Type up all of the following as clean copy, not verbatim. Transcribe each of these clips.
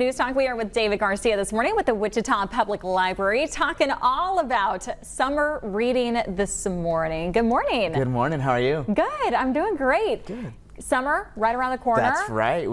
Newstalk, we are with David Garcia this morning with the Wichita Public Library, talking all about summer reading this morning. Good morning. Good morning. How are you? Good. I'm doing great. Good. Summer right around the corner. That's right.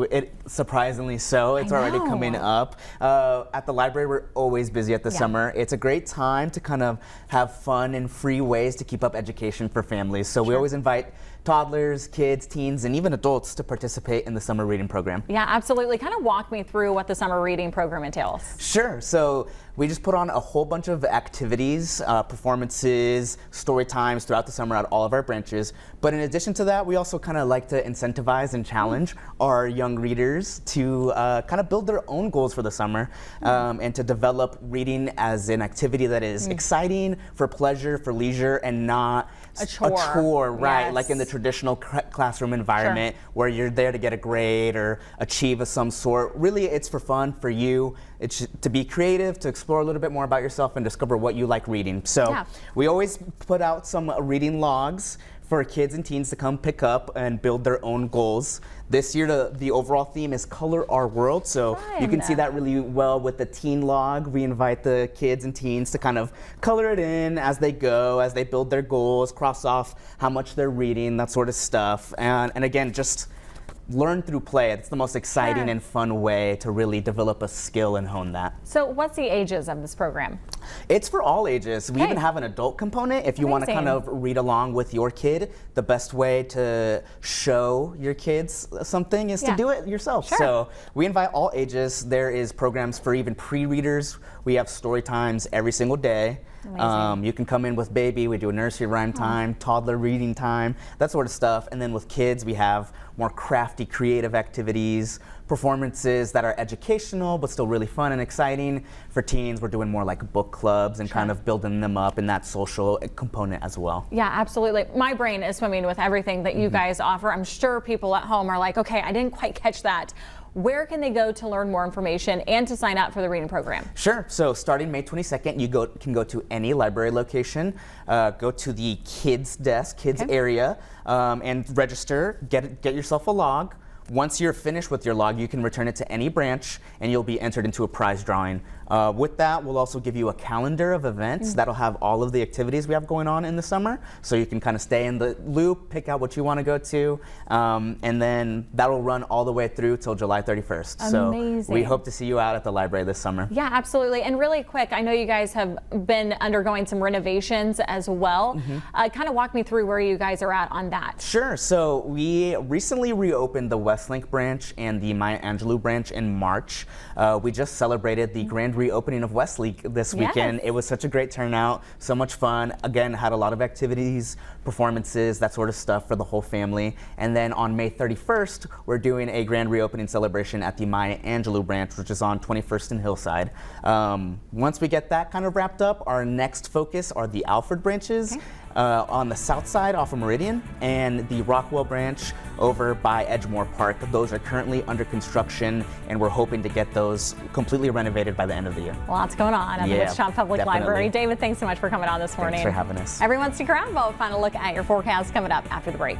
Surprisingly so. It's already coming up. At the library, we're always busy at the summer. It's a great time to kind of have fun and free ways to keep up education for families. So we always invite toddlers, kids, teens, and even adults to participate in the summer reading program. Yeah, absolutely. Kind of walk me through what the summer reading program entails. Sure. So we just put on a whole bunch of activities, performances, story times throughout the summer at all of our branches. But in addition to that, we also kind of like to incentivize and challenge our young readers to kind of build their own goals for the summer and to develop reading as an activity that is exciting, for pleasure, for leisure, and not a chore. Right? Yes. Like in the traditional classroom environment where you're there to get a grade or achieve of some sort. Really, it's for fun, for you. It's to be creative, to explore a little bit more about yourself and discover what you like reading. So we always put out some reading logs for kids and teens to come pick up and build their own goals. This year, the overall theme is Color Our World, so you can see that really well with the teen log. We invite the kids and teens to kind of color it in as they go, as they build their goals, cross off how much they're reading, that sort of stuff. And again, just learn through play. It's the most exciting and fun way to really develop a skill and hone that. So what's the ages of this program? It's for all ages. We even have an adult component if you want to kind of read along with your kid. The best way to show your kids something is to do it yourself. So we invite all ages. There is programs for even pre-readers. We have story times every single day. You can come in with baby, we do a nursery rhyme time, toddler reading time, that sort of stuff. And then with kids, we have more crafty, creative activities, performances that are educational but still really fun and exciting. For teens, we're doing more like book clubs and kind of building them up in that social component as well. Yeah, absolutely. My brain is swimming with everything that you guys offer. I'm sure people at home are like, okay, I didn't quite catch that. Where can they go to learn more information and to sign up for the reading program? Sure. So starting May 22nd, you can go to any library location, go to the kids desk, kids area, and register, get yourself a log. Once you're finished with your log, you can return it to any branch and you'll be entered into a prize drawing. With that, we'll also give you a calendar of events that'll have all of the activities we have going on in the summer. So you can kind of stay in the loop, pick out what you want to go to, and then that'll run all the way through till July 31st. Amazing. So we hope to see you out at the library this summer. Yeah, absolutely. And really quick, I know you guys have been undergoing some renovations as well. Kind of walk me through where you guys are at on that. Sure. So we recently reopened the Westlink branch and the Maya Angelou branch in March. We just celebrated the grand reopening of Westlink this weekend. It was such a great turnout, so much fun. Again, had a lot of activities, performances, that sort of stuff for the whole family. And then on May 31st, we're doing a grand reopening celebration at the Maya Angelou branch, which is on 21st and Hillside. Once we get that kind of wrapped up, our next focus are the Alfred branches. On the south side off of Meridian, and the Rockwell branch over by Edgemoor Park. Those are currently under construction and we're hoping to get those completely renovated by the end of the year. Lots going on at the Wichita Public Library. David, thanks so much for coming on this morning. Thanks for having us. Everyone stick around. We'll find a look at your forecast coming up after the break.